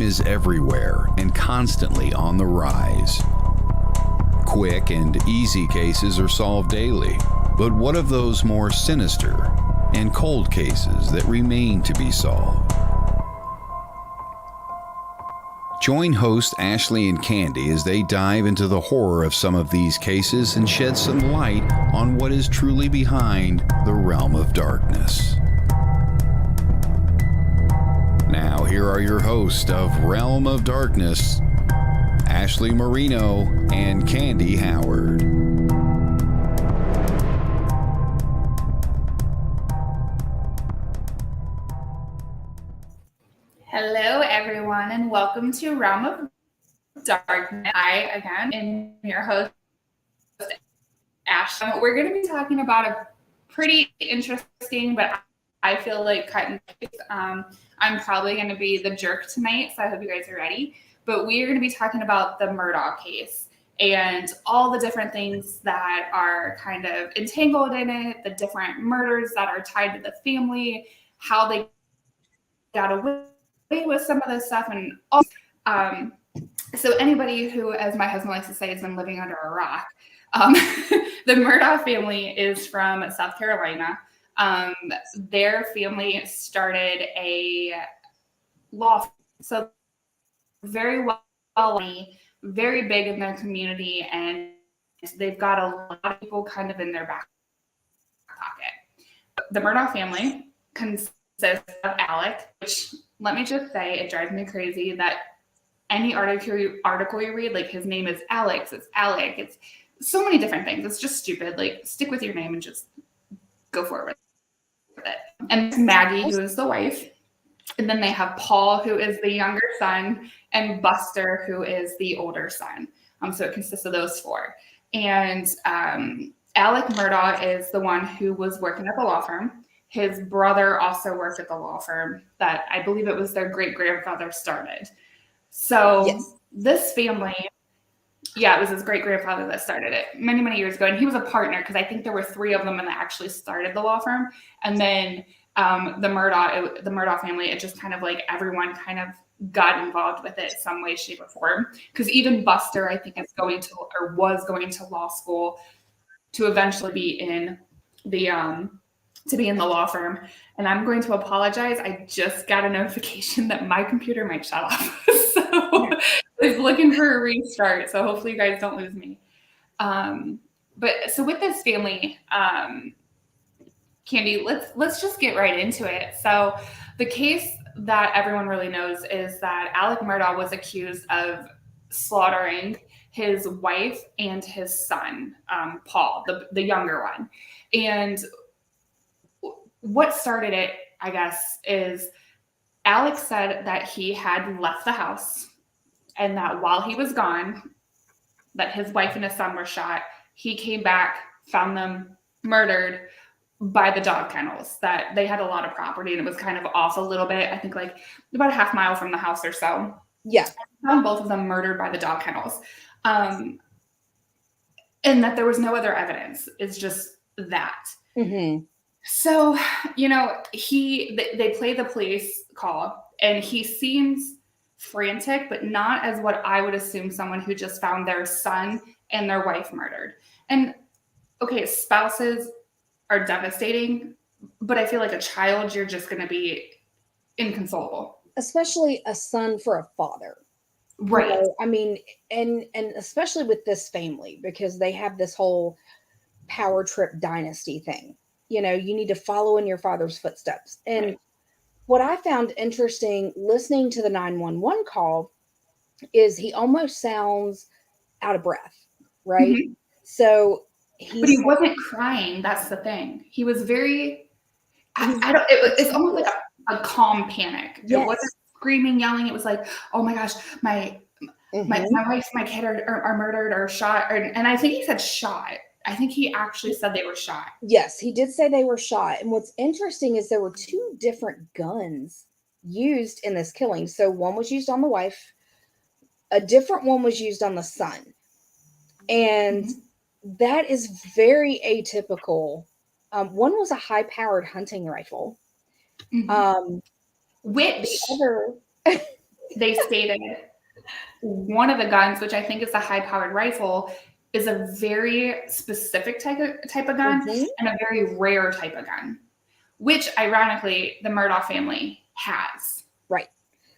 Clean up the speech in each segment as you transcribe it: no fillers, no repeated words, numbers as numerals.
is everywhere and constantly on the rise. Quick and easy cases are solved daily, but what of those more sinister and cold cases that remain to be solved? Join host Ashley and Candy as they dive into the horror of some of these cases and shed some light on what is truly behind the realm of darkness. Now, here are your hosts of Realm of Darkness, Ashley Marino and Candy Howard. Hello, everyone, and welcome to Realm of Darkness. I, again, am your host, Ashley. We're going to be talking about a pretty interesting, but I feel like cut and paste. I'm probably going to be the jerk tonight, so I hope you guys are ready. But we are going to be talking about the Murdaugh case and all the different things that are kind of entangled in it, the different murders that are tied to the family, how they got away with some of this stuff, and all. So anybody who, as my husband likes to say, has been living under a rock, the Murdaugh family is from South Carolina. Their family started a law firm, so very well, very big in their community, and they've got a lot of people kind of in their back pocket. The Murdaugh family consists of Alex, which, let me just say, it drives me crazy that any article you read, like, his name is Alex, it's Alec, it's so many different things. It's just stupid. Like, stick with your name and just go forward with it. And Maggie, who is the wife. And then they have Paul, who is the younger son, and Buster, who is the older son. So it consists of those four. And Alex Murdaugh is the one who was working at the law firm. His brother also worked at the law firm that I believe it was their great-grandfather started. So yes. This family, yeah, it was his great-grandfather that started it many, many years ago. And he was a partner because I think there were three of them that actually started the law firm. And then the Murdaugh family, it just kind of like everyone kind of got involved with it some way, shape, or form. Because even Buster, I think, was going to law school to eventually be in the law firm. And I'm going to apologize. I just got a notification that my computer might shut off. So I was looking for a restart. So hopefully you guys don't lose me. But so with this family, Candy, let's just get right into it. So the case that everyone really knows is that Alex Murdaugh was accused of slaughtering his wife and his son, Paul, the younger one. And what started it, I guess, is Alex said that he had left the house and that while he was gone, that his wife and his son were shot. He came back, found them murdered by the dog kennels, that they had a lot of property and it was kind of off a little bit. I think like about a half mile from the house or so. Yeah. I found both of them murdered by the dog kennels. And that there was no other evidence. It's just that. Mm-hmm. So, they play the police call and he seems frantic, but not as what I would assume someone who just found their son and their wife murdered. And okay, spouses are devastating, but I feel like a child, you're just going to be inconsolable. Especially a son for a father. Right. You know, I mean, and especially with this family, because they have this whole power trip dynasty thing. You know, you need to follow in your father's footsteps. And right. What I found interesting listening to the 911 call is he almost sounds out of breath, right? Mm-hmm. So but he wasn't crying. That's the thing. He was very, it's almost like a calm panic. Yes. It wasn't screaming, yelling. It was like, oh my gosh, my wife, my kid are murdered or shot. And I think he said shot. I think he actually said they were shot. Yes, he did say they were shot. And what's interesting is there were two different guns used in this killing. So one was used on the wife. A different one was used on the son. And that is very atypical. One was a high-powered hunting rifle. Which, the other, they stated one of the guns, which I think is the high-powered rifle, is a very specific type of gun and a very rare type of gun, which ironically the Murdaugh family has. Right.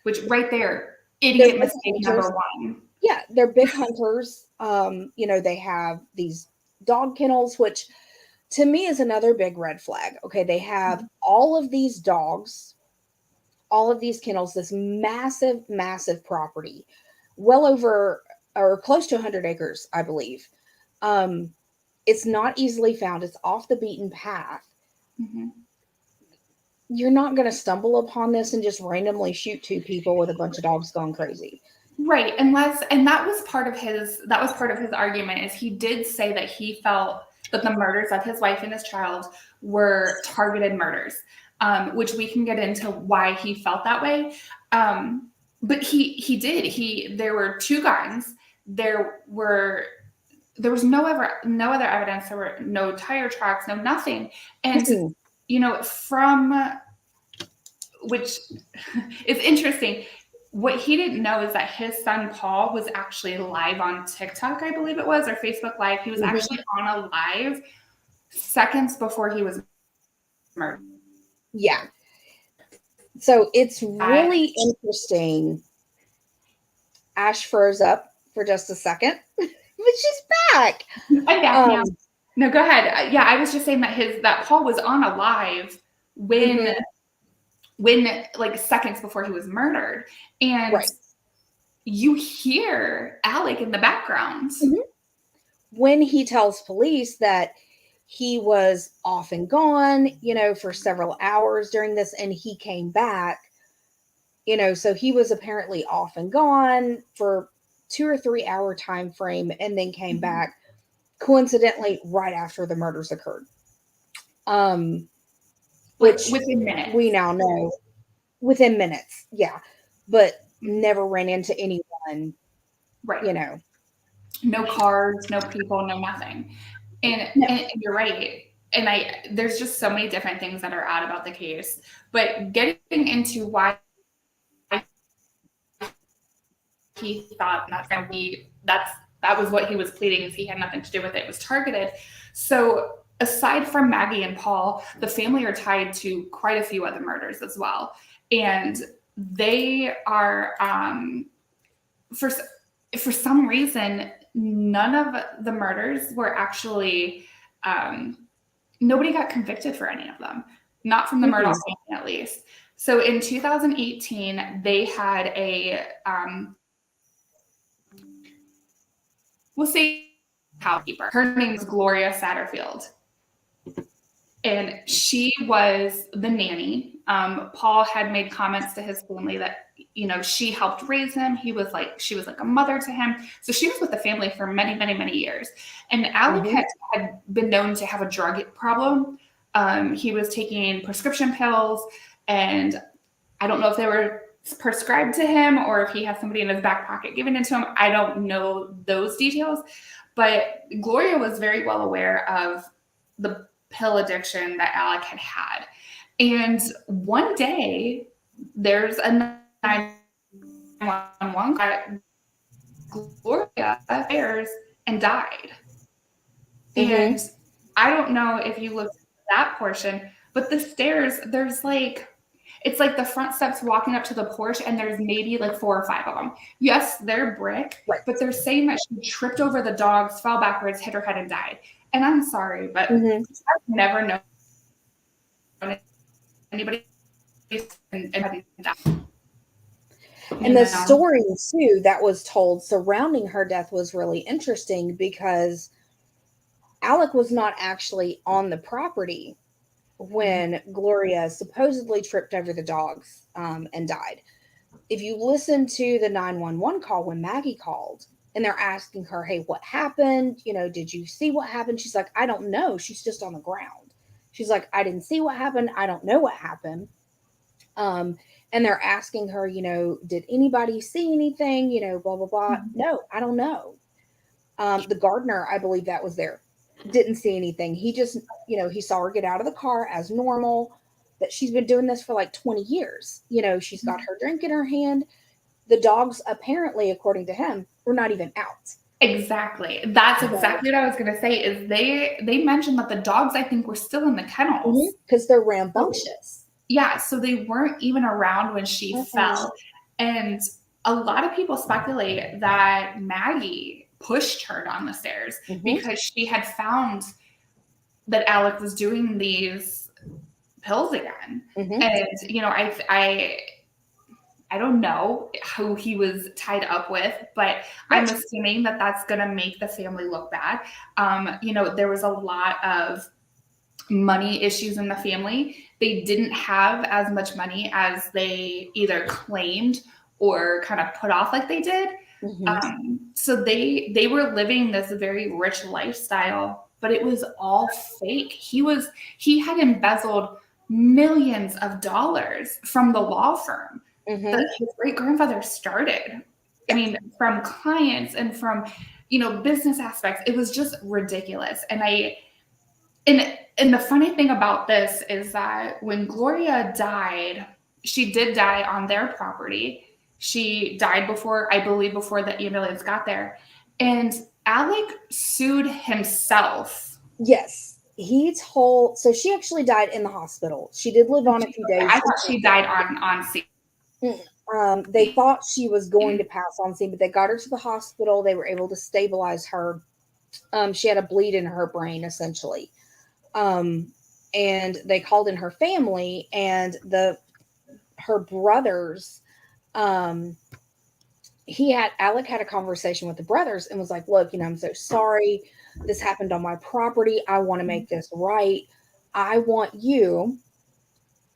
Which right there, idiot mistake number one. Yeah, they're big hunters. They have these dog kennels, which to me is another big red flag. Okay, they have all of these dogs, all of these kennels, this massive, massive property, well over or close to 100 acres, I believe. It's not easily found. It's off the beaten path. Mm-hmm. You're not going to stumble upon this and just randomly shoot two people with a bunch of dogs going crazy. Right. And that was part of his argument, is he did say that he felt that the murders of his wife and his child were targeted murders, which we can get into why he felt that way. But he did. There were two guns. There was no other evidence. There were no tire tracks, no nothing. And from which is interesting. What he didn't know is that his son Paul was actually live on TikTok, I believe it was, or Facebook Live. He was actually on a live seconds before he was murdered. Yeah. So it's really interesting. Ash froze up for just a second, but she's back. No, go ahead. Yeah, I was just saying that Paul was on a live when like seconds before he was murdered, and you hear Alec in the background when he tells police that he was off and gone, for several hours during this, and he came back, so he was apparently off and gone for 2 or 3 hour time frame, and then came back coincidentally right after the murders occurred. Which within minutes. We now know within minutes. Yeah. But never ran into anyone. Right. No cars, no people, no nothing. And you're right. And there's just so many different things that are odd about the case. But getting into why he thought that was what he was pleading, is he had nothing to do with it. It was targeted. So aside from Maggie and Paul, the family are tied to quite a few other murders as well. And they are, for some reason, none of the murders were actually, nobody got convicted for any of them. Not from the Murdaugh family, at least. So in 2018, they had a, we'll say housekeeper. Her name is Gloria Satterfield. And she was the nanny. Paul had made comments to his family that, she helped raise him. She was like a mother to him. So she was with the family for many, many, many years. And Alec had been known to have a drug problem. He was taking prescription pills, and I don't know if they were prescribed to him or if he had somebody in his back pocket giving it to him. I don't know those details. But Gloria was very well aware of the pill addiction that Alec had had. And one day, there's a 911 call. Gloria affairs and died. And I don't know if you looked at that portion, but the stairs, it's like the front steps walking up to the porch, and there's maybe like 4 or 5 of them. Yes, they're brick, but they're saying that she tripped over the dogs, fell backwards, hit her head, and died. And I'm sorry, but I've never known anybody and die. And the story too that was told surrounding her death was really interesting, because Alec was not actually on the property when Gloria supposedly tripped over the dogs and died. If you listen to the 911 call when Maggie called and they're asking her, hey, what happened? Did you see what happened? She's like, I don't know. She's just on the ground. She's like, I didn't see what happened. I don't know what happened. And they're asking her, did anybody see anything? Blah, blah, blah. No, I don't know. The gardener, I believe that was there, didn't see anything. He just, he saw her get out of the car as normal, that she's been doing this for like 20 years. She's got her drink in her hand. The dogs, apparently, according to him, were not even out. Exactly. That's exactly what I was going to say. Is they mentioned that the dogs, I think, were still in the kennels because they're rambunctious. Yeah, so they weren't even around when she fell. And a lot of people speculate that Maggie pushed her down the stairs because she had found that Alec was doing these pills again. And, you know, I don't know who he was tied up with, but I'm assuming that that's going to make the family look bad. You know, there was a lot of money issues in the family. They didn't have as much money as they either claimed or kind of put off like they did. So they were living this very rich lifestyle, but it was all fake. He had embezzled millions of dollars from the law firm that his great-grandfather started. I mean, from clients and from, you know, business aspects. It was just ridiculous. And the funny thing about this is that when Gloria died, she did die on their property. She died before the ambulance got there. And Alec sued himself. Yes. So she actually died in the hospital. She did live on a few days. I thought she died on scene. They thought she was going to pass on scene, but they got her to the hospital. They were able to stabilize her. She had a bleed in her brain, essentially. And they called in her family, and her brothers, Alec had a conversation with the brothers and was like, look, you know, I'm so sorry. This happened on my property. I want to make this right. I want you,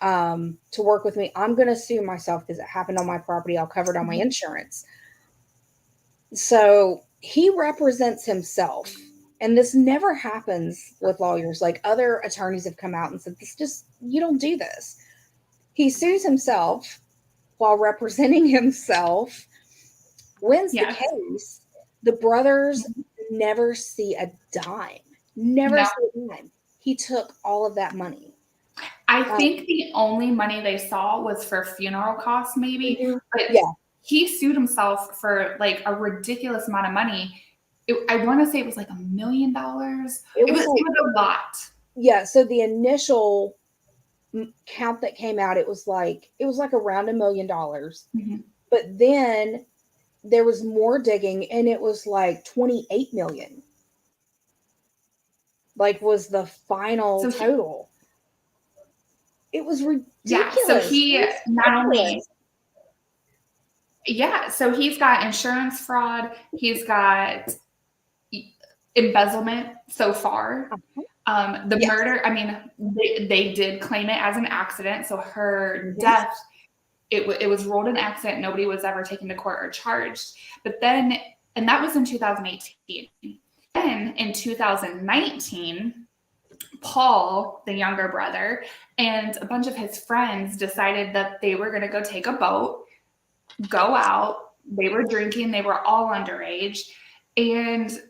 to work with me. I'm going to sue myself because it happened on my property. I'll cover it on my insurance. So he represents himself. And this never happens with lawyers. Like, other attorneys have come out and said, you don't do this. He sues himself while representing himself, wins the case. The brothers never see a dime. Never see a dime. He took all of that money. I think the only money they saw was for funeral costs, maybe. But he sued himself for like a ridiculous amount of money. I want to say it was like $1 million. It was a lot. Yeah. So the initial count that came out, it was like around $1 million. But then there was more digging, and it was like 28 million. Like, was the final total. It was ridiculous. Yeah. So he not only. Yeah. So he's got insurance fraud. He's got embezzlement so far. The murder, I mean, they did claim it as an accident. So her death, it was ruled an accident. Nobody was ever taken to court or charged. But then, and that was in 2018. Then in 2019, Paul, the younger brother, and a bunch of his friends decided that they were going to go take a boat, go out. They were drinking. They were all underage. And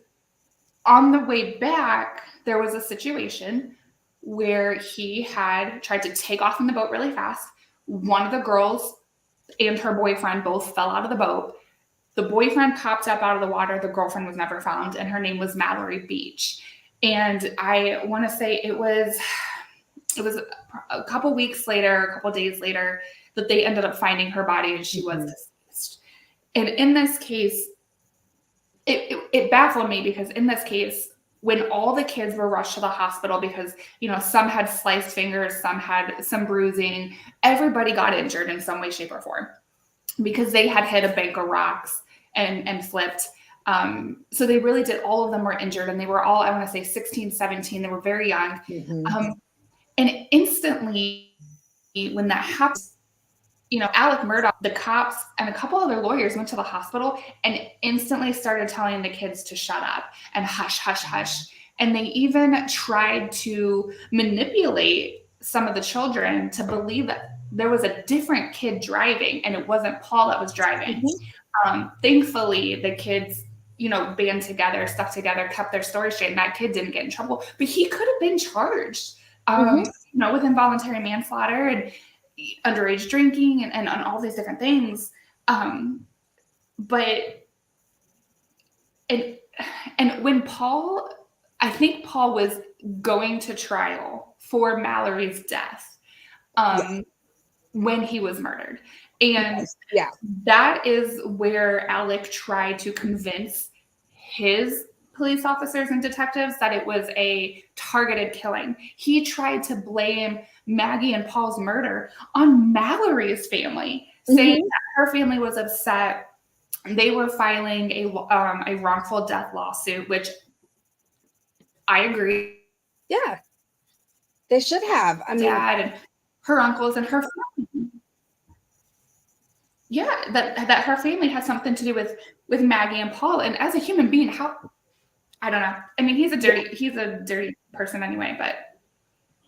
on the way back, there was a situation where he had tried to take off in the boat really fast. One of the girls and her boyfriend both fell out of the boat. The boyfriend popped up out of the water. The girlfriend was never found, and her name was Mallory Beach. And I want to say it was a couple weeks later, a couple days later, that they ended up finding her body, and she was deceased. And in this case, it baffled me, because in this case, when all the kids were rushed to the hospital because, you know, some had sliced fingers, some had some bruising, everybody got injured in some way, shape, or form because they had hit a bank of rocks and flipped. So they really did. All of them were injured, and they were all, I want to say 16, 17. They were very young. And instantly when that happened, you know, Alex Murdaugh, the cops, and a couple other lawyers went to the hospital and instantly started telling the kids to shut up and hush, hush, hush. And they even tried to manipulate some of the children to believe that there was a different kid driving and it wasn't Paul that was driving. Thankfully, the kids, you know, band together, stuck together, kept their story straight, and that kid didn't get in trouble. But he could have been charged, you know, with involuntary manslaughter and underage drinking and all these different things. but and when I think Paul was going to trial for Mallory's death when he was murdered. And that is where Alec tried to convince his police officers and detectives that it was a targeted killing. He tried to blame Maggie and Paul's murder on Mallory's family, saying that her family was upset. They were filing a wrongful death lawsuit, which I agree. Yeah, they should have. I mean, Dad and her uncles and her family. Yeah, that her family has something to do with Maggie and Paul. And as a human being, how, I don't know. I mean, he's a dirty person anyway, but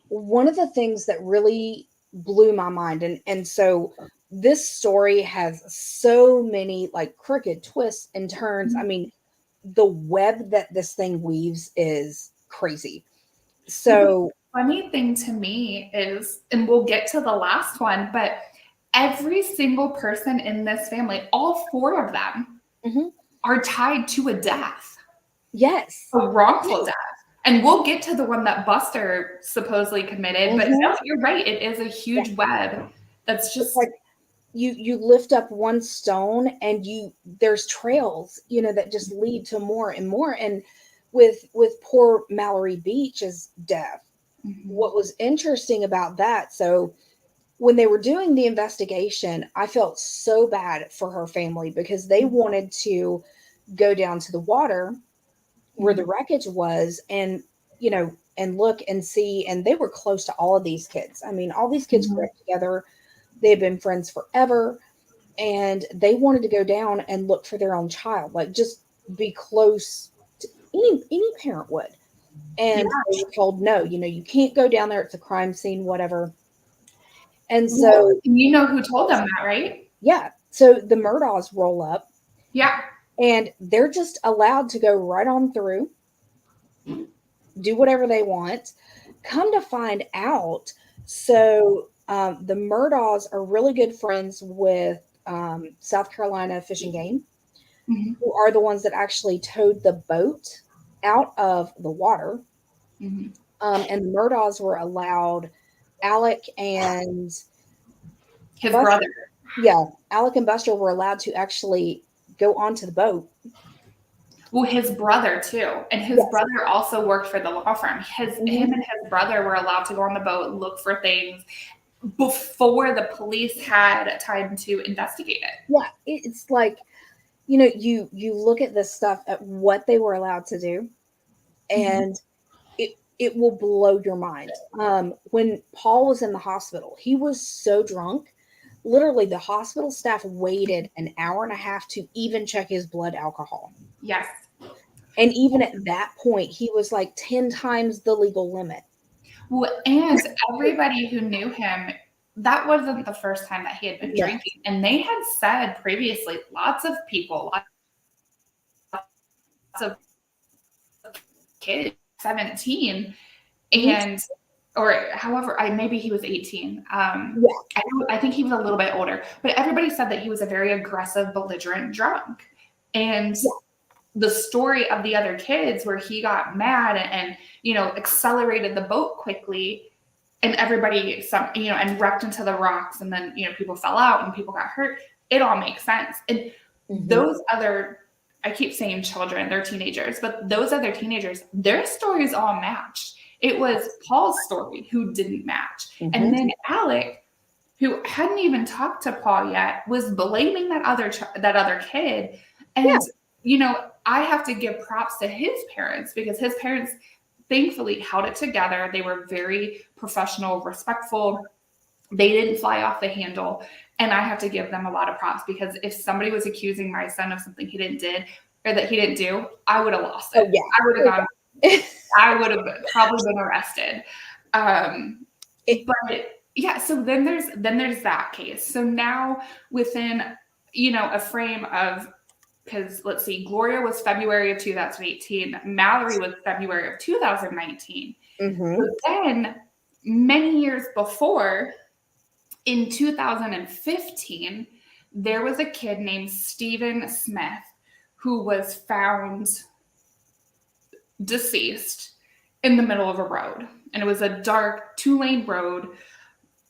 one of the things that really blew my mind, and so this story has so many like crooked twists and turns. I mean, the web that this thing weaves is crazy. So the funny thing to me is, and we'll get to the last one, but every single person in this family, all 4 of them, are tied to a death. Yes. A wrongful death. And we'll get to the one that Buster supposedly committed, but no, you're right. It is a huge web that's just like you lift up one stone and there's trails, that just lead to more and more. And with poor Mallory Beach's death, what was interesting about that, so when they were doing the investigation, I felt so bad for her family because they wanted to go down to the water where the wreckage was and look and see, and they were close to all of these kids. I mean, all these kids grew up together. They had been friends forever, and they wanted to go down and look for their own child, like just be close to any parent would. And they were told, no, you can't go down there. It's a crime scene, whatever. And so you know who told them that, right? Yeah. So the Murdaughs roll up. Yeah. And they're just allowed to go right on through, do whatever they want. Come to find out, so the Murdaughs are really good friends with South Carolina Fish and Game, who are the ones that actually towed the boat out of the water. And the Murdaughs were allowed Alec and his brother. Yeah, Alec and Buster were allowed to actually go onto the boat. Well, his brother too, and his brother also worked for the law firm. Him and his brother were allowed to go on the boat, look for things before the police had time to investigate it. Yeah, it's like, you look at this stuff, at what they were allowed to do, and it will blow your mind. When Paul was in the hospital, he was so drunk. Literally, the hospital staff waited an hour and a half to even check his blood alcohol. Yes. And even at that point, he was like 10 times the legal limit. Well, and everybody who knew him, that wasn't the first time that he had been drinking. And they had said previously, lots of people, lots of kids, 17, and or however, maybe he was 18. I think he was a little bit older, but everybody said that he was a very aggressive, belligerent drunk. And the story of the other kids where he got mad and accelerated the boat quickly, and everybody and wrecked into the rocks, and then people fell out and people got hurt. It all makes sense. And those other, I keep saying children, they're teenagers, but those other teenagers, their stories all matched. It was Paul's story who didn't match. And then Alec, who hadn't even talked to Paul yet, was blaming that other kid. And, I have to give props to his parents, because his parents thankfully held it together. They were very professional, respectful. They didn't fly off the handle. And I have to give them a lot of props, because if somebody was accusing my son of something he didn't do, I would have lost it. I would have gone. I would have probably been arrested. So then there's that case. So now within, a frame of, because let's see, Gloria was February of 2018. Mallory was February of 2019. But then many years before, in 2015, there was a kid named Stephen Smith who was found deceased in the middle of a road. And it was a dark 2-lane road.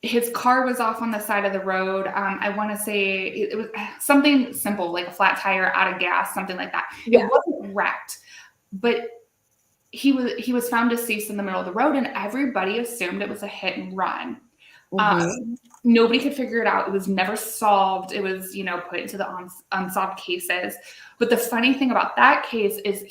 His car was off on the side of the road. I want to say it was something simple, like a flat tire, out of gas, something like that. Yeah. It wasn't wrecked, but he was found deceased in the middle of the road, and everybody assumed it was a hit and run. Nobody could figure it out. It was never solved. It was, put into the unsolved cases. But the funny thing about that case is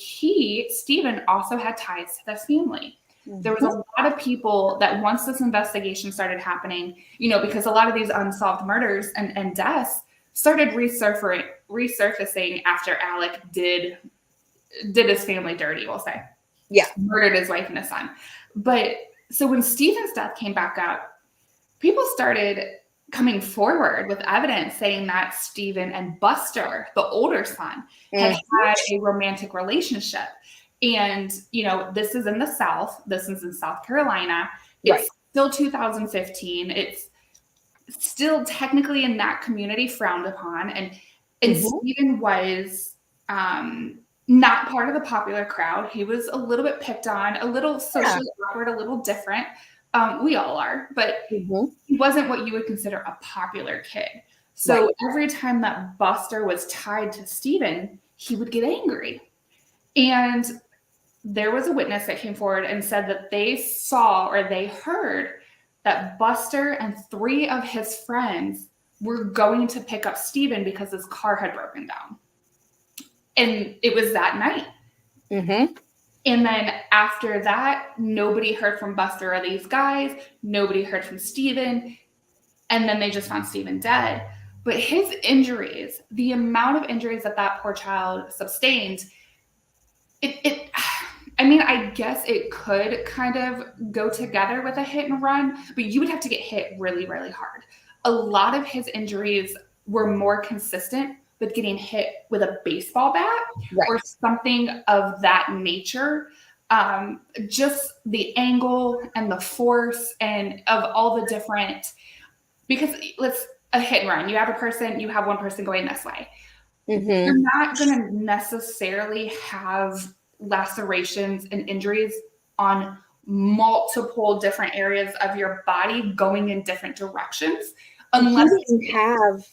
Stephen, also had ties to the family. There was a lot of people that once this investigation started happening, because a lot of these unsolved murders and deaths started resurfacing after Alec did his family dirty, we'll say. Yeah. Murdered his wife and his son. But so when Stephen's death came back up, people started coming forward with evidence saying that Stephen and Buster, the older son, had a romantic relationship. And, this is in the South. This is in South Carolina. It's still 2015. It's still technically in that community frowned upon. And Stephen was not part of the popular crowd. He was a little bit picked on, a little socially awkward, a little different. We all are, but he wasn't what you would consider a popular kid. So every time that Buster was tied to Stephen, he would get angry. And there was a witness that came forward and said that they saw or they heard that Buster and 3 of his friends were going to pick up Stephen because his car had broken down. And it was that night. And then after that, nobody heard from Buster or these guys. Nobody heard from Stephen. And then they just found Stephen dead. But his injuries, the amount of injuries that poor child sustained, I guess it could kind of go together with a hit and run, but you would have to get hit really, really hard. A lot of his injuries were more consistent with getting hit with a baseball bat or something of that nature. Just the angle and the force and of all the different, because a hit and run, you have one person going this way. You're not going to necessarily have lacerations and injuries on multiple different areas of your body going in different directions. Unless you have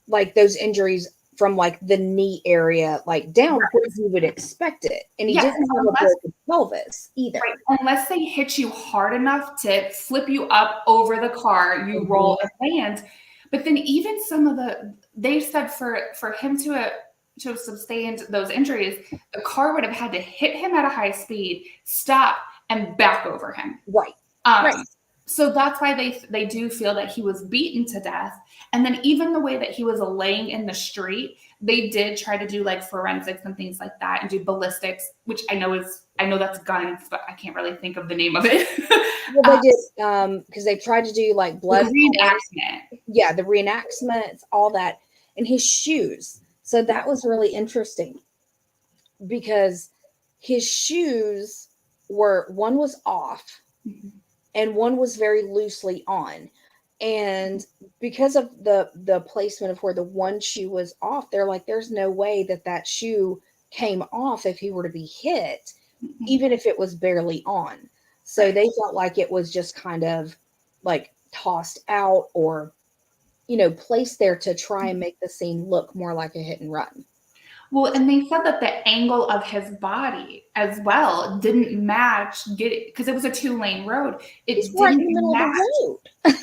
like those injuries from like the knee area, like down where you would expect it. And he didn't have a broken pelvis either. Unless they hit you hard enough to flip you up over the car, you roll and land. But then even they said for him to have sustained those injuries, the car would have had to hit him at a high speed, stop, and back over him. So that's why they do feel that he was beaten to death. And then even the way that he was laying in the street, they did try to do like forensics and things like that and do ballistics, which I know that's guns, but I can't really think of the name of it. Well, they did because they tried to do like blood reenactment. Yeah, the reenactments, all that, and his shoes. So that was really interesting because his shoes one was off and one was very loosely on. And because of the placement of where the one shoe was off, they're like, there's no way that shoe came off if he were to be hit, even if it was barely on. So they felt like it was just kind of like tossed out or, placed there to try and make the scene look more like a hit and run. Well, and they said that the angle of his body as well didn't match because it was a 2-lane road. It's right in the middle of the road.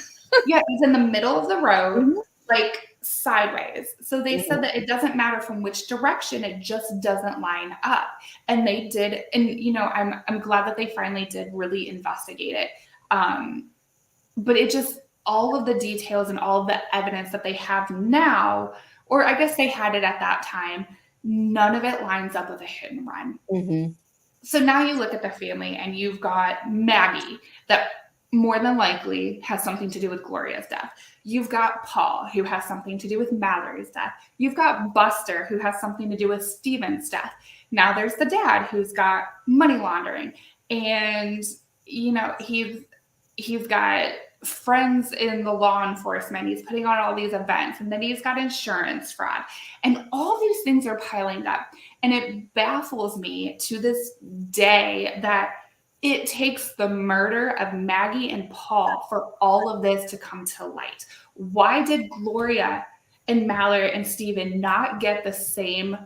Yeah, he's in the middle of the road, like sideways. So they said that it doesn't matter from which direction, it just doesn't line up. And they did, and I'm glad that they finally did really investigate it. But it just, all of the details and all of the evidence that they have now, or I guess they had it at that time, none of it lines up with a hit and run. So now you look at the family and you've got Maggie that more than likely has something to do with Gloria's death. You've got Paul, who has something to do with Mallory's death. You've got Buster, who has something to do with Stephen's death. Now there's the dad, who's got money laundering. And, he's got friends in the law enforcement. He's putting on all these events, and then he's got insurance fraud. And all these things are piling up. And it baffles me to this day that it takes the murder of Maggie and Paul for all of this to come to light. Why did Gloria and Mallory and Stephen not get the same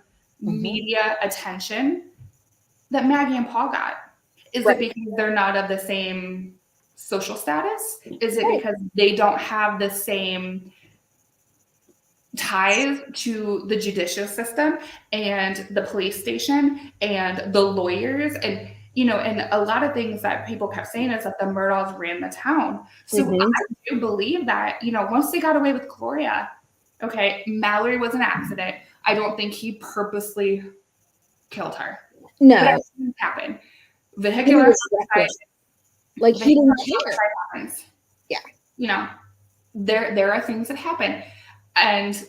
media attention that Maggie and Paul got? Is it because they're not of the same social status? Is it because they don't have the same ties to the judicial system and the police station and the lawyers? And, you know, and a lot of things that people kept saying is that the Murdaughs ran the town. So I do believe that, you know, once they got away with Gloria, okay, Mallory was an accident. I don't think he purposely killed her. No. But accidents happen. Vehicular homicide. Like, he didn't care. Happens. Yeah. You know, there are things that happen. And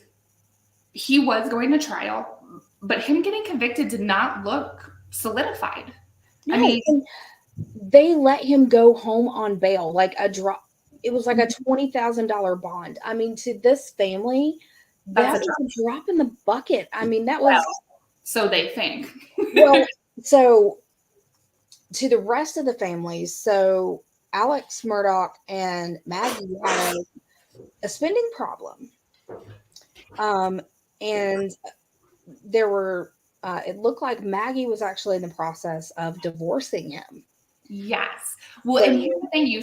he was going to trial, but him getting convicted did not look solidified. No, I mean, they let him go home on bail, like a drop. It was like a $20,000 bond. I mean, to this family, that was a drop in the bucket. I mean, that was. Well, so they think. Well, so to the rest of the families, so Alex Murdaugh and Maggie had a spending problem. And there were, it looked like Maggie was actually in the process of divorcing him. Yes. Well, and here's the thing, you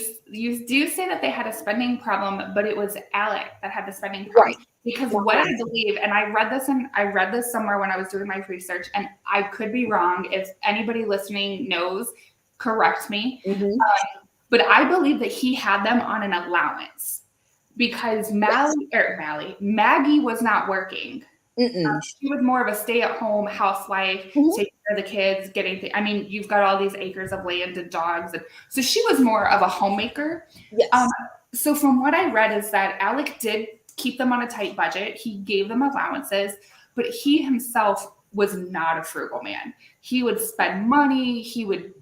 do say that they had a spending problem, but it was Alec that had the spending problem. Right. Because what I believe, and I read this somewhere when I was doing my research, and I could be wrong. If anybody listening knows, correct me. But I believe that he had them on an allowance because Maggie was not working. She was more of a stay-at-home housewife, taking care of the kids, I mean, you've got all these acres of land and dogs. And so she was more of a homemaker. Yes. So from what I read is that Alec did keep them on a tight budget. He gave them allowances, but he himself was not a frugal man. He would spend money. He would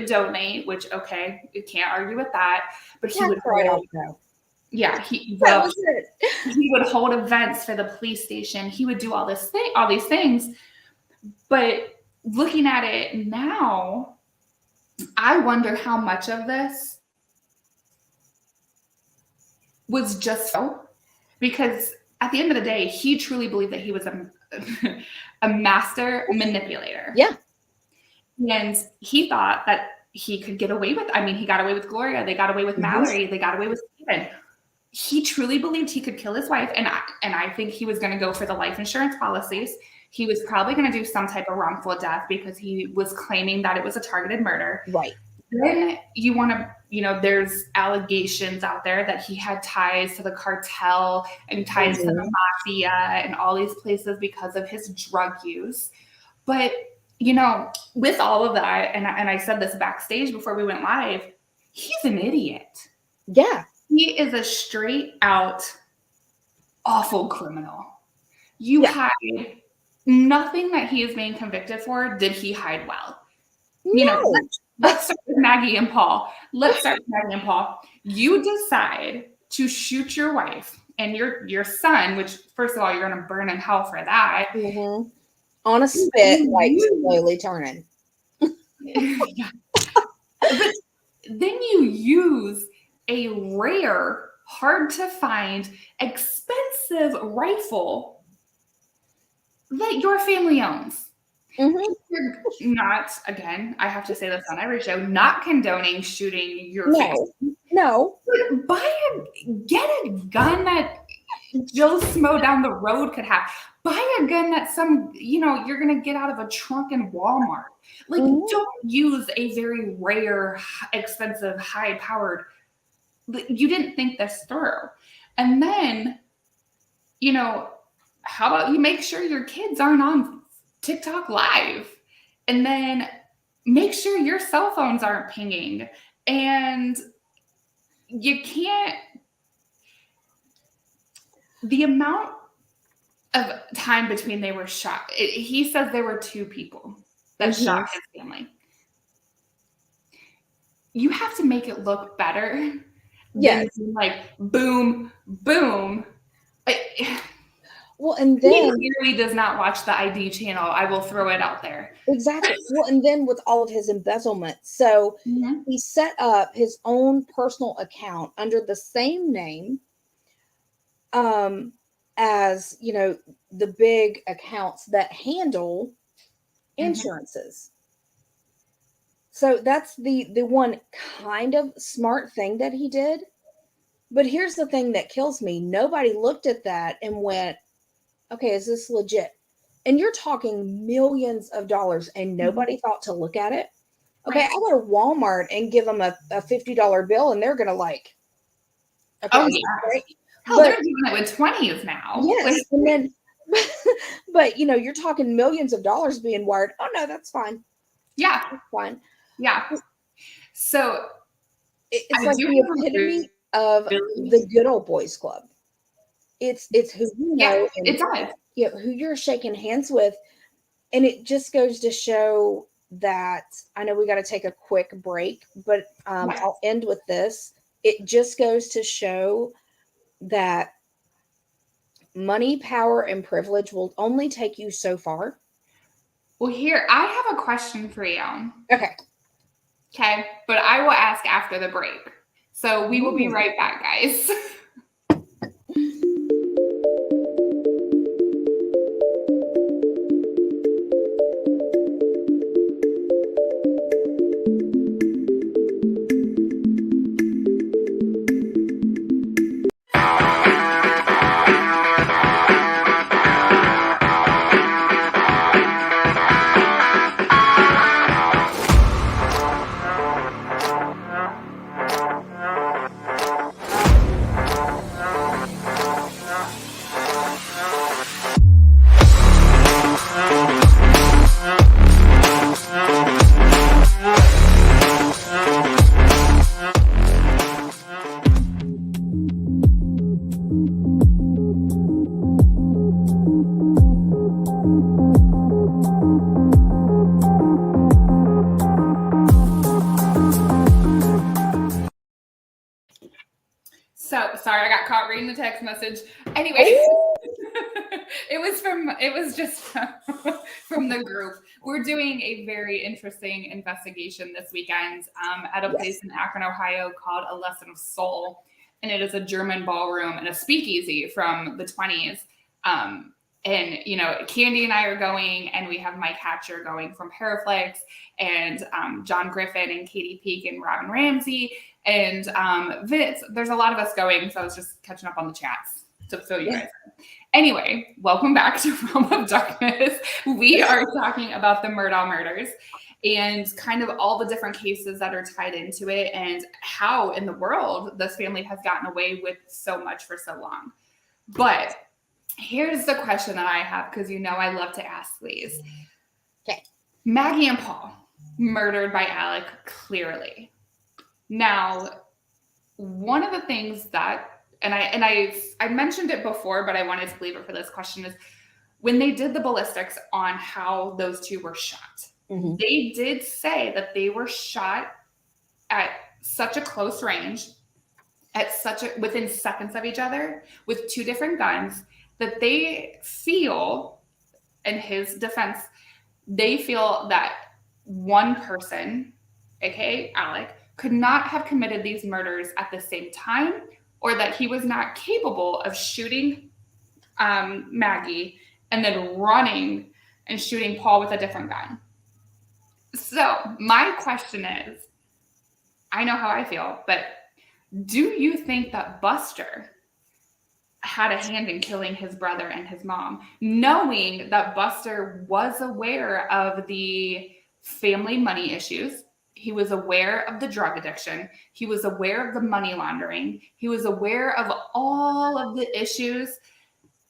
donate, which, okay, you can't argue with that. But he would he would hold events for the police station. He would do all these things. But looking at it now, I wonder how much of this was just because at the end of the day, he truly believed that he was a master manipulator. Yeah. And he thought that he could get away with, he got away with Gloria. They got away with Mallory. They got away with Stephen. He truly believed he could kill his wife. And I think he was going to go for the life insurance policies. He was probably going to do some type of wrongful death because he was claiming that it was a targeted murder. Right. Then there's allegations out there that he had ties to the cartel and ties to the mafia and all these places because of his drug use. But, with all of that, and I said this backstage before we went live, he's an idiot. Yeah. He is a straight out awful criminal. You hide nothing that he is being convicted for. Did he hide well? No. Let's start with Maggie and Paul. You decide to shoot your wife and your son, which first of all, you're going to burn in hell for that. On a spit, slowly turning. But then you use a rare, hard to find, expensive rifle that your family owns. You're not, again, I have to say this on every show, not condoning shooting your family. No. But get a gun that Joe Smo down the road could have. Buy a gun that you're going to get out of a trunk in Walmart. Don't use a very rare, expensive, high-powered. You didn't think this through. And then, how about you make sure your kids aren't on TikTok live, and then make sure your cell phones aren't pinging, and you can't, the amount of time between they were shot. He says there were 2 people that shot his family. You have to make it look better than like boom, boom. Well, and He then clearly does not watch the ID channel. I will throw it out there. exactly. Well, and then with all of his embezzlement, so he set up his own personal account under the same name, as you know, the big accounts that handle insurances. So that's the one kind of smart thing that he did. But here's the thing that kills me. Nobody looked at that and went, okay, is this legit? And you're talking millions of dollars and nobody thought to look at it. Okay, Right. I go to Walmart and give them a $50 bill and they're going to like, okay, Oh, yeah. right? Hell, they're doing it with 20s now. Yes. And then, but you know, you're talking millions of dollars being wired. Oh, no, that's fine. Yeah. That's fine. Yeah. So it's like the epitome of the good old boys club. It's who you know, and it does. You know, who you're shaking hands with. And it just goes to show that I know we got to take a quick break, but I'll end with this. It just goes to show that money, power, and privilege will only take you so far. Well, here, I have a question for you. Okay. Okay, but I will ask after the break. So we will be right back, guys. So sorry, I got caught reading the text message. Anyway, it was just from the group. We're doing a very interesting investigation this weekend at a place in Akron, Ohio called A Lesson of Soul. And it is a German ballroom and a speakeasy from the 20s. And, you know, Candy and I are going, and we have Mike Hatcher going from Paraflex, and John Griffin and Katie Peak and Robin Ramsey. And Vince, there's a lot of us going, so I was just catching up on the chats to fill you guys in. Anyway, welcome back to Realm of Darkness. We are talking about the Murdaugh murders and kind of all the different cases that are tied into it and how in the world this family has gotten away with so much for so long. But here's the question that I have, because you know I love to ask these. Okay. Maggie and Paul, murdered by Alec, clearly. Now, one of the things that, and I mentioned it before, but I wanted to leave it for this question, is when they did the ballistics on how those two were shot, they did say that they were shot at such a close range, within seconds of each other, with two different guns, that they feel, in his defense, they feel that one person, aka Alec, could not have committed these murders at the same time, or that he was not capable of shooting Maggie and then running and shooting Paul with a different gun. So my question is, I know how I feel, but do you think that Buster had a hand in killing his brother and his mom, knowing that Buster was aware of the family money issues? He was aware of the drug addiction. He was aware of the money laundering. He was aware of all of the issues.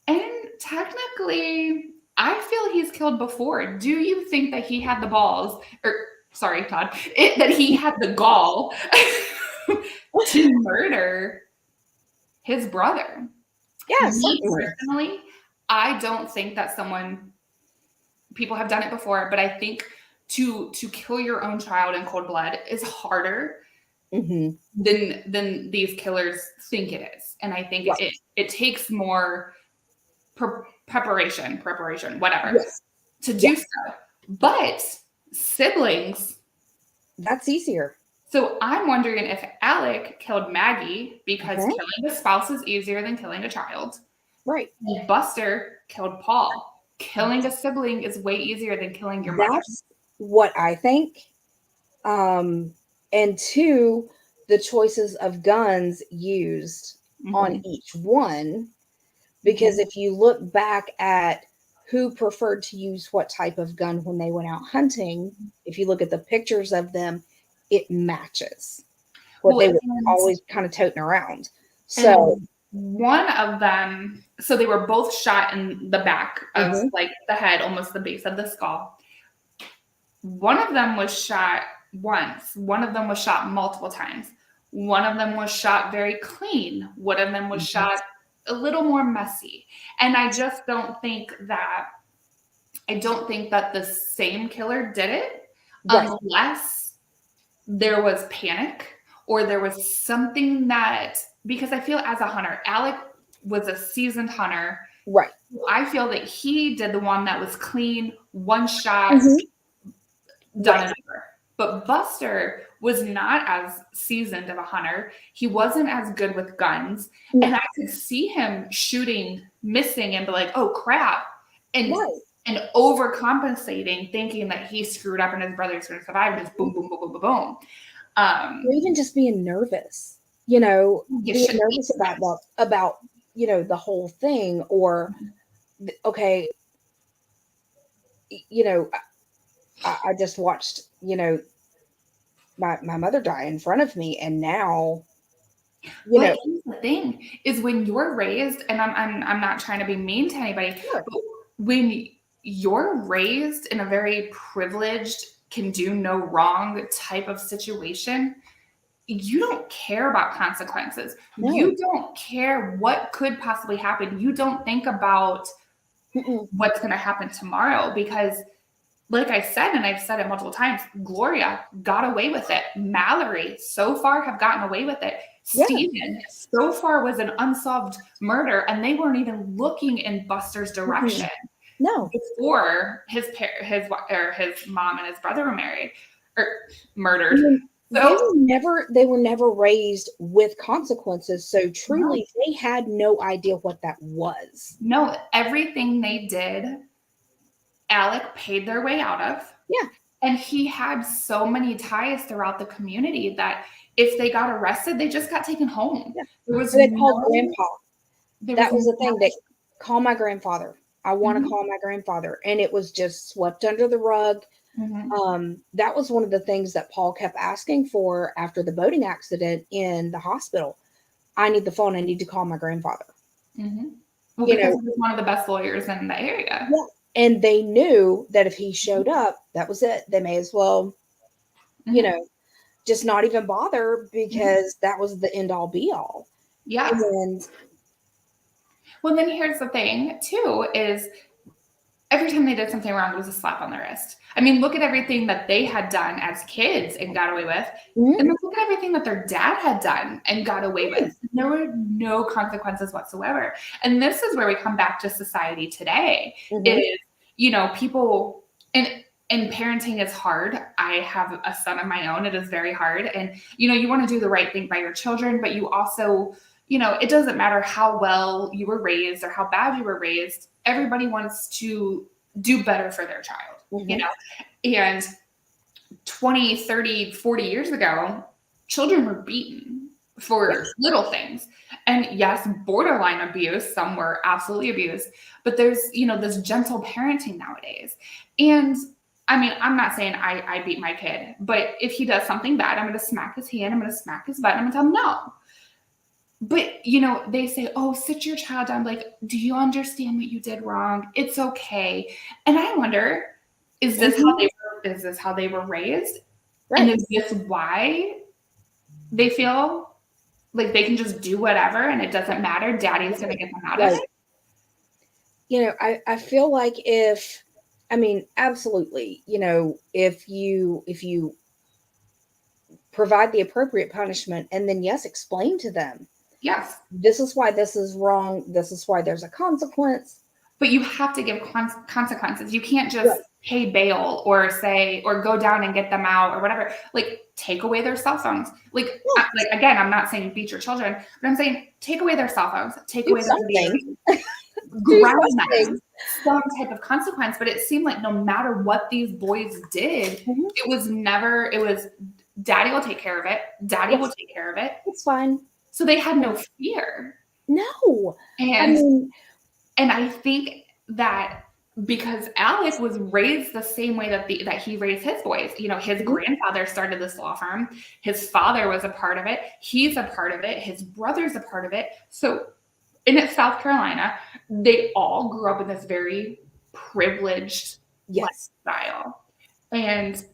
And technically, I feel he's killed before. Do you think that he had the balls, or sorry, Todd, that he had the gall to murder his brother? Yeah, me personally, I don't think that people have done it before, but I think to kill your own child in cold blood is harder than these killers think it is. And I think it takes more preparation, whatever, to do so. But siblings, that's easier. So I'm wondering if Alec killed Maggie because killing a spouse is easier than killing a child. Right. And Buster killed Paul. Killing a sibling is way easier than killing your mother. That's what I think. And two, the choices of guns used on each one. Because if you look back at who preferred to use what type of gun when they went out hunting, if you look at the pictures of them, it matches what they were always kind of toting around. So one of them, so they were both shot in the back of like the head, almost the base of the skull. One of them was shot once. One of them was shot multiple times. One of them was shot very clean. One of them was shot a little more messy. And I just don't think that the same killer did it unless there was panic or there was something that, because I feel as a hunter, Alec was a seasoned hunter. Right. I feel that he did the one that was clean, one shot, done it over. But Buster was not as seasoned of a hunter. He wasn't as good with guns. And I could see him shooting, missing, and be like, oh crap. And overcompensating, thinking that he screwed up and his brother's going to survive, and just boom, boom, boom, boom, boom, boom. Or even just being nervous, being nervous about, the whole thing, or, okay, I just watched, my mother die in front of me, and now, Here's the thing is, when you're raised, and I'm not trying to be mean to anybody, but when you're raised in a very privileged, can do no wrong type of situation, you don't care about consequences. No. You don't care what could possibly happen. You don't think about what's going to happen tomorrow, because like I said, and I've said it multiple times, Gloria got away with it. Mallory so far have gotten away with it. Steven so far was an unsolved murder, and they weren't even looking in Buster's direction. No. Before his mom and his brother were married or murdered. So they were never raised with consequences. So truly, they had no idea what that was. No, everything they did, Alec paid their way out of. Yeah. And he had so many ties throughout the community that if they got arrested, they just got taken home. Yeah. They called Grandpa. That was the thing. They call my grandfather. I want to call my grandfather. And it was just swept under the rug. That was one of the things that Paul kept asking for after the boating accident in the hospital. I need the phone. I need to call my grandfather. Well, because he was one of the best lawyers in the area. Yeah. And they knew that if he showed up, that was it. They may as well, just not even bother, because that was the end all be all. Yeah. Well, then here's the thing too, is every time they did something wrong, it was a slap on the wrist. I mean, look at everything that they had done as kids and got away with. And then look at everything that their dad had done and got away with. There were no consequences whatsoever. And this is where we come back to society today. It is, people, and parenting is hard. I have a son of my own. It is very hard. And, you want to do the right thing by your children, but you also, it doesn't matter how well you were raised or how bad you were raised. Everybody wants to do better for their child, and 20, 30, 40 years ago, children were beaten for little things. And yes, borderline abuse, some were absolutely abused, but there's, this gentle parenting nowadays. And I mean, I'm not saying I beat my kid, but if he does something bad, I'm going to smack his hand, I'm going to smack his butt, and I'm going to tell him no. But, they say, oh, sit your child down. Like, do you understand what you did wrong? It's okay. And I wonder, is this how they were raised? Right. And is this why they feel like they can just do whatever and it doesn't matter? Daddy's going to get them out of it. I feel like absolutely, if you provide the appropriate punishment, and then yes, explain to them, Yes. this is why this is wrong. This is why there's a consequence. But you have to give consequences. You can't just Right. pay bail or say, or go down and get them out or whatever. Like, take away their cell phones. Like, again, I'm not saying beat your children, but I'm saying take away their cell phones, take away their something. ground them, some type of consequence. But it seemed like no matter what these boys did, it was daddy will take care of it. Daddy will take care of it. It's fine. So they had no fear. No. And I think that because Alex was raised the same way that he raised his boys, you know, his grandfather started this law firm. His father was a part of it. He's a part of it. His brother's a part of it. So in South Carolina, they all grew up in this very privileged lifestyle. And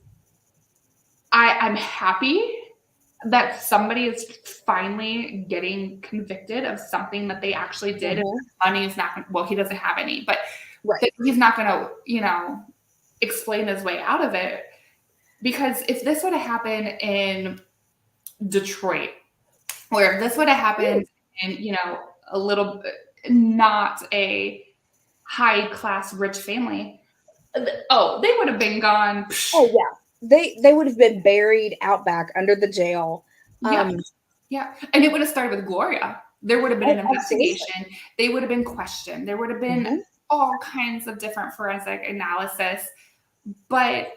I'm happy that somebody is finally getting convicted of something that they actually did. And money is not, well, he doesn't have any, but he's not going to, you know, explain his way out of it. Because if this would have happened in Detroit, or if this would have happened in, you know, a little, not a high class rich family, they would have been gone. Oh yeah. They would have been buried out back under the jail. Yeah. And it would have started with Gloria. There would have been an investigation. They would have been questioned. There would have been all kinds of different forensic analysis, but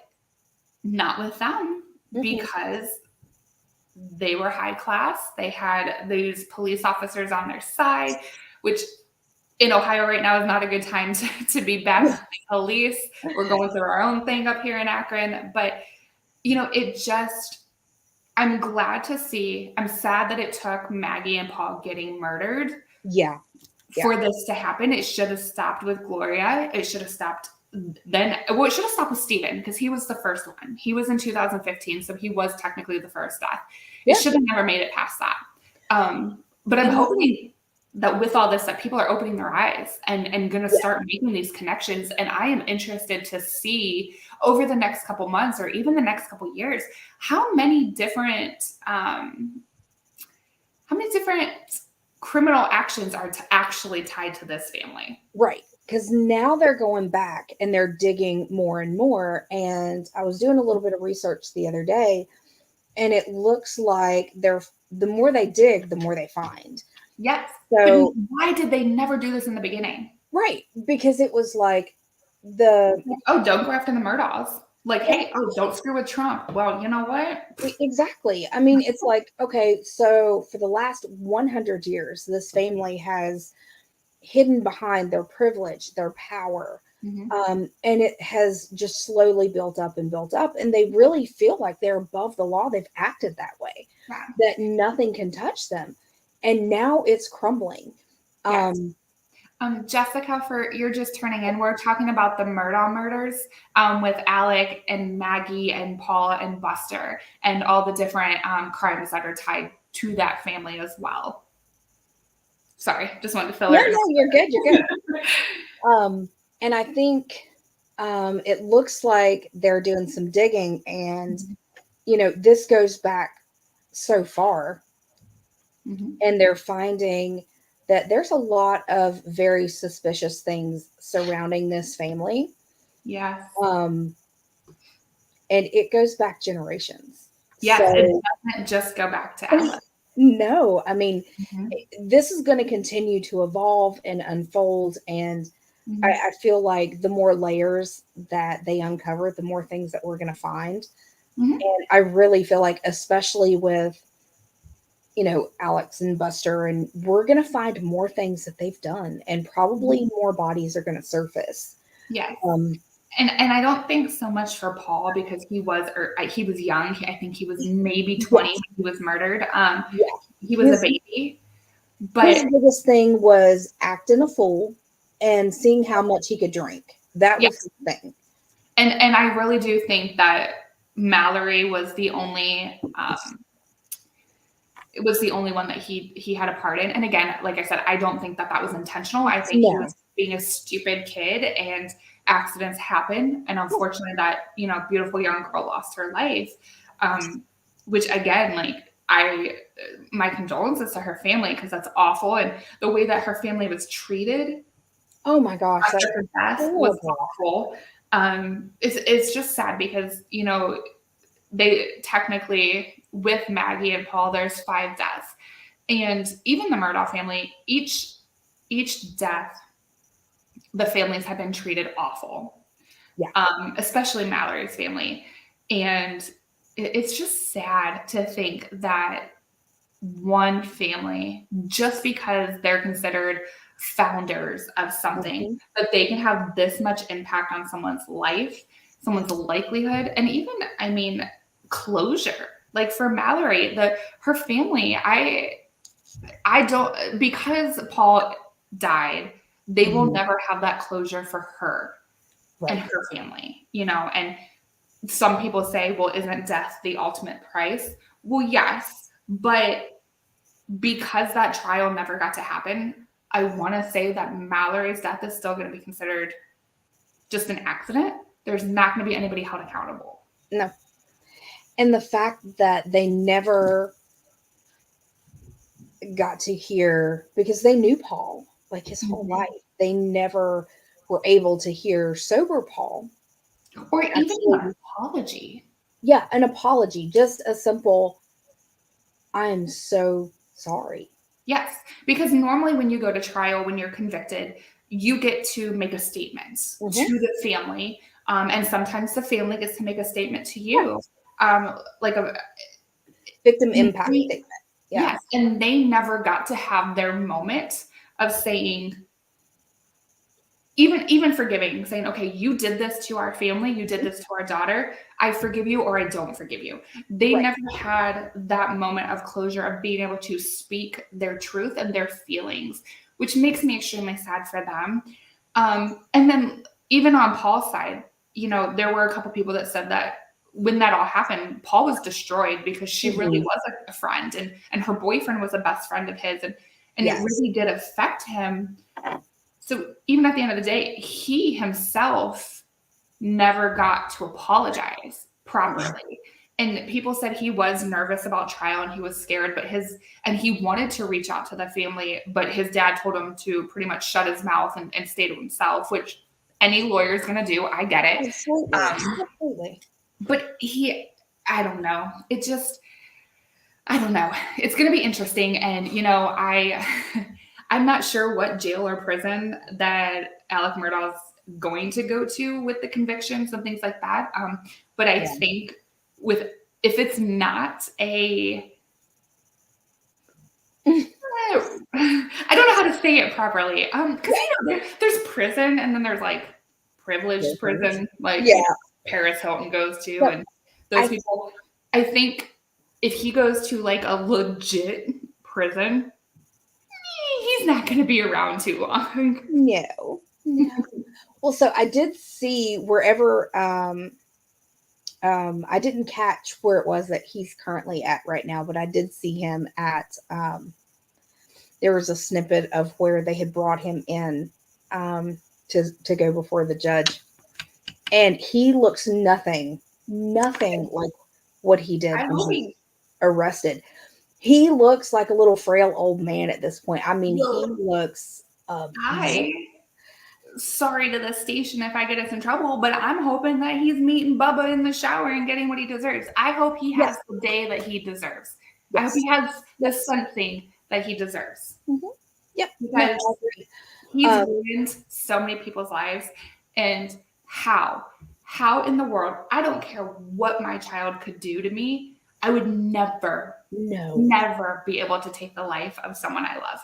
not with them because they were high class. They had these police officers on their side, which in Ohio right now is not a good time to be bad police. We're going through our own thing up here in Akron, but you know, I'm glad to see, I'm sad that it took Maggie and Paul getting murdered for this to happen. It should have stopped with Gloria. It should have stopped then. Well, it should have stopped with Stephen because he was the first one. He was in 2015, so he was technically the first death. It should have never made it past that. But I'm hoping that with all this, that people are opening their eyes and going to start making these connections. And I am interested to see over the next couple months or even the next couple years, how many different criminal actions are actually tied to this family. Right. Because now they're going back and they're digging more and more. And I was doing a little bit of research the other day, and it looks like the more they dig, the more they find. Yes. So why did they never do this in the beginning? Right. Because it was like don't go after the Murdaughs. Like, hey, don't screw with Trump. Well, you know what? Exactly. I mean, it's like, okay, so for the last 100 years, this family has hidden behind their privilege, their power. And it has just slowly built up. And they really feel like they're above the law. They've acted that way, that nothing can touch them. And now it's crumbling. Yes. Jessica, you're just turning in. We're talking about the Murdaugh murders with Alec and Maggie and Paul and Buster and all the different crimes that are tied to that family as well. Sorry, just wanted to fill it. No, you're good. You're good. And I think it looks like they're doing some digging, and you know, this goes back so far. And they're finding that there's a lot of very suspicious things surrounding this family. Yes. And it goes back generations. Yes, so, it doesn't just go back to Alex. No, I mean, this is going to continue to evolve and unfold. And I feel like the more layers that they uncover, the more things that we're going to find. And I really feel like, especially with, you know, Alex and Buster, and we're going to find more things that they've done, and probably more bodies are going to surface. Yeah. And I don't think so much for Paul, because he was young. I think he was maybe 20 when he was murdered. He was a baby. But his biggest thing was acting a fool and seeing how much he could drink. That was his thing. And I really do think that Mallory was the only it was the only one that he had a part in. And again, like I said, I don't think that was intentional. I think he was being a stupid kid, and accidents happen. And unfortunately that, you know, beautiful young girl lost her life. which again, like my condolences to her family, because that's awful. And the way that her family was treated, oh my gosh, after her death was awful. It's just sad because, you know, they technically, with Maggie and Paul, there's 5 deaths. And even the Murdaugh family, each death, the families have been treated awful. Yeah. Especially Mallory's family. And it's just sad to think that one family, just because they're considered founders of something, that they can have this much impact on someone's life, someone's likelihood, and even, I mean, closure. Like for Mallory, her family, I don't, because Paul died, they will never have that closure for her and her family, you know. And some people say, well, isn't death the ultimate price? Well, yes, but because that trial never got to happen, I want to say that Mallory's death is still going to be considered just an accident. There's not going to be anybody held accountable. No. And the fact that they never got to hear, because they knew Paul like his whole life, they never were able to hear sober Paul. Or even an apology. Yeah, an apology. Just a simple, I am so sorry. Yes, because normally when you go to trial, when you're convicted, you get to make a statement to the family. And sometimes the family gets to make a statement to you. Like a victim impact statement. Yeah. Yes, and they never got to have their moment of saying, even forgiving, saying, okay, you did this to our family, you did this to our daughter, I forgive you or I don't forgive you. They never had that moment of closure, of being able to speak their truth and their feelings, which makes me extremely sad for them. And then even on Paul's side, you know, there were a couple people that said that when that all happened, Paul was destroyed because she really was a friend, and her boyfriend was a best friend of his, and it really did affect him. So even at the end of the day, he himself never got to apologize properly. And people said he was nervous about trial and he was scared, but he wanted to reach out to the family, but his dad told him to pretty much shut his mouth and stay to himself, which any lawyer is going to do. I get it. Absolutely. But I don't know. I don't know. It's going to be interesting. And, you know, I'm not sure what jail or prison that Alex Murdaugh's going to go to with the convictions and things like that. But I think if it's not I don't know how to say it properly. Because you know, there's prison and then there's like privileged prison, like Paris Hilton goes to, and those people. I think if he goes to like a legit prison, he's not going to be around too long. No. Well, so I did see wherever, I didn't catch where it was that he's currently at right now, but I did see him at, there was a snippet of where they had brought him in to go before the judge. And he looks nothing like what he did when he was arrested. He looks like a little frail old man at this point. I mean, he looks. Sorry to the station if I get us in trouble, but I'm hoping that he's meeting Bubba in the shower and getting what he deserves. I hope he has the day that he deserves. I hope he has the something that he deserves. Yep. Because he's ruined so many people's lives. And how in the world, I don't care what my child could do to me, I would never be able to take the life of someone I love.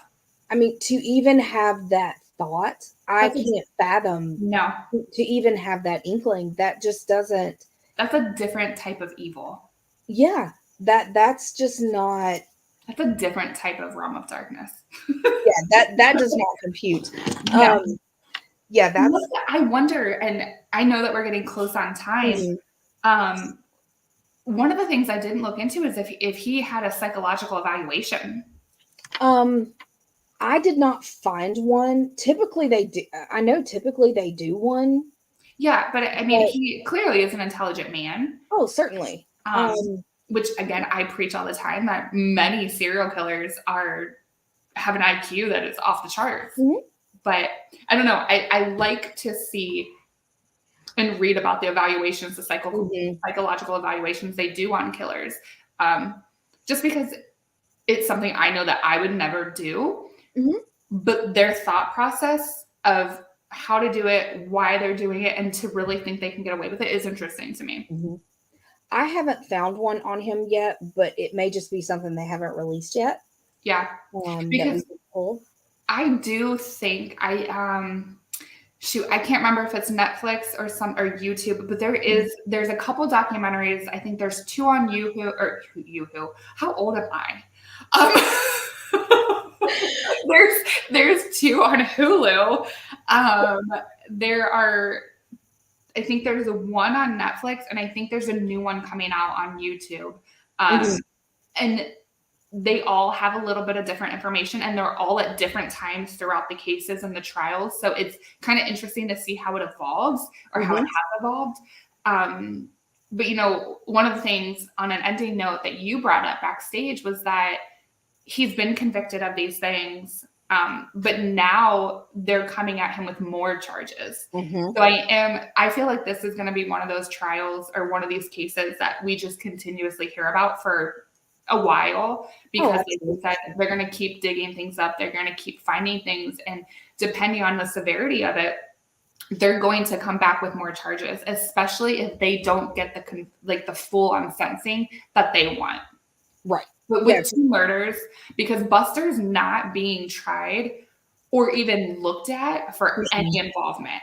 I mean, to even have that thought, I can't fathom. No. To even have that inkling, that just doesn't. That's a different type of evil. Yeah, that's just not. That's a different type of realm of darkness. Yeah, that does not compute. No. Yeah, that's. I wonder, and I know that we're getting close on time. One of the things I didn't look into is if he had a psychological evaluation. I did not find one. Typically they do. I know typically they do one. Yeah, but I mean, he clearly is an intelligent man. Oh, certainly. which again, I preach all the time that many serial killers have an IQ that is off the charts. Mhm. But I don't know. I like to see and read about the evaluations, the psychological evaluations they do on killers. Just because it's something I know that I would never do, but their thought process of how to do it, why they're doing it, and to really think they can get away with it is interesting to me. I haven't found one on him yet, but it may just be something they haven't released yet. Yeah, because I do think I can't remember if it's Netflix or YouTube, but there's a couple documentaries. I think there's 2 on Yoo-hoo. How old am I? There's 2 on Hulu. I think there's one on Netflix, and I think there's a new one coming out on YouTube. And they all have a little bit of different information, and they're all at different times throughout the cases and the trials. So it's kind of interesting to see how it evolves or how it has evolved. But, you know, one of the things on an ending note that you brought up backstage was that he's been convicted of these things, but now they're coming at him with more charges. So I feel like this is going to be one of those trials or one of these cases that we just continuously hear about for a while, because like you said, they're going to keep digging things up. They're going to keep finding things. And depending on the severity of it, they're going to come back with more charges, especially if they don't get the full on sentencing that they want. Right. But with 2 murders, because Buster's not being tried or even looked at for any involvement,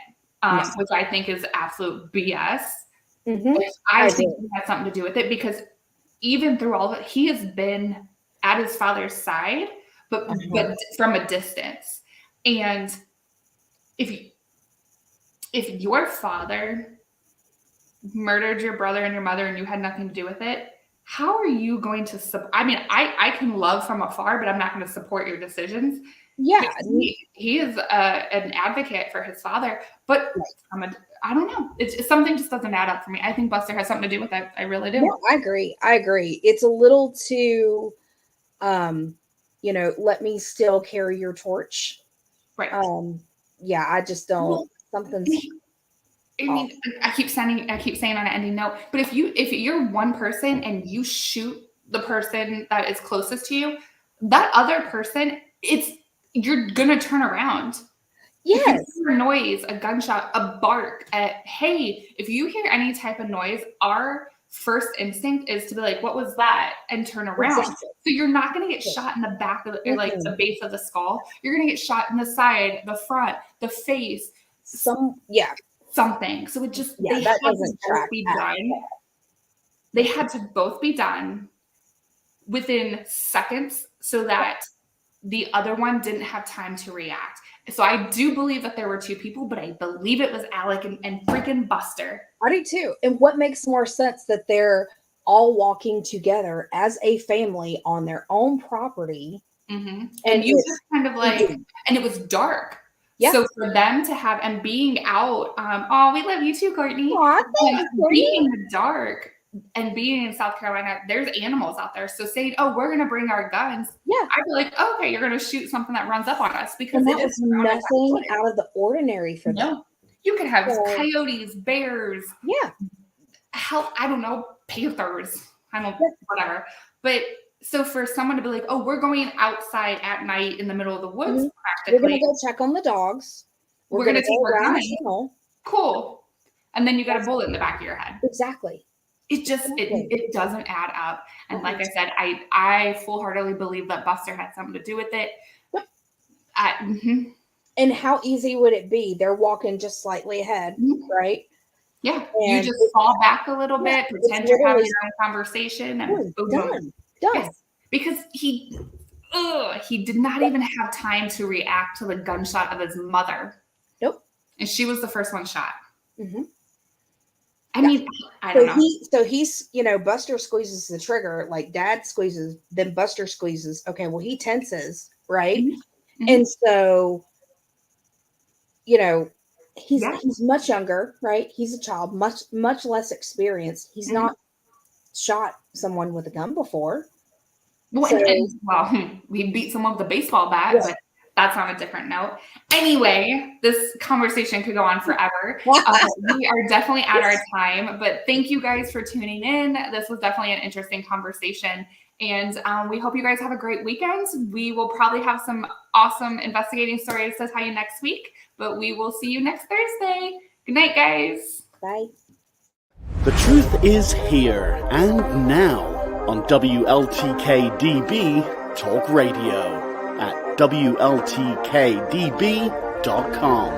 which I think is absolute BS. I think he had something to do with it, because even through all of it, he has been at his father's side, but from a distance. And if your father murdered your brother and your mother and you had nothing to do with it, how are you going to I can love from afar, but I'm not going to support your decisions. Yeah. He is an advocate for his father, but I don't know. It's something just doesn't add up for me. I think Buster has something to do with it. I really do. No, I agree. It's a little too, let me still carry your torch. Right. Yeah, I just don't. Something's. I mean, I keep saying on an ending note, but if you're one person and you shoot the person that is closest to you, that other person, you're gonna turn around. Yes. If you hear a noise, a gunshot, a bark, if you hear any type of noise, our first instinct is to be like, what was that? And turn around. Exactly. So you're not going to get shot in the back of or like the base of the skull. You're going to get shot in the side, the front, the face. Something. So it just, they had to both be done. They had to both be done within seconds so that the other one didn't have time to react. So I do believe that there were 2 people, but I believe it was Alec and freaking Buster. I do too. And what makes more sense that they're all walking together as a family on their own property. And you just kind of like, and it was dark. Yeah. So for them to have, and being out, we love you too, Courtney. Being in the dark and being in South Carolina, there's animals out there. So saying, we're going to bring our guns. Yeah. I'd be like, okay, you're going to shoot something that runs up on us, because it is nothing out of the ordinary for them. You could have coyotes, bears. Yeah. Hell, I don't know, panthers. Whatever. But so for someone to be like, we're going outside at night in the middle of the woods, practically. We're going to go check on the dogs. We're going to take our guns. Cool. And then you got a bullet in the back of your head. Exactly. It just, it doesn't add up. And like I said, I full-heartedly believe that Buster had something to do with it. And how easy would it be? They're walking just slightly ahead, right? Yeah. And you just fall back a little bit, pretend you're having your own conversation, and done. Yes. Because he did not even have time to react to the gunshot of his mother. Nope. And she was the first one shot. I mean, I don't know. So he's, Buster squeezes the trigger, like Dad squeezes, then Buster squeezes. Okay, well, he tenses, right? And so, he's much younger, right? He's a child, much less experienced. He's not shot someone with a gun before. Well, So- we beat someone with a baseball bat, Yes. but that's on a different note. Anyway, this conversation could go on forever. We are definitely at our time, but thank you guys for tuning in. This was definitely an interesting conversation, and we hope you guys have a great weekend. We will probably have some awesome investigating stories to tell you next week, but we will see you next Thursday. Good night, guys. Bye. The truth is here and now on WLTK-DB Talk Radio at WLTK-DB.com.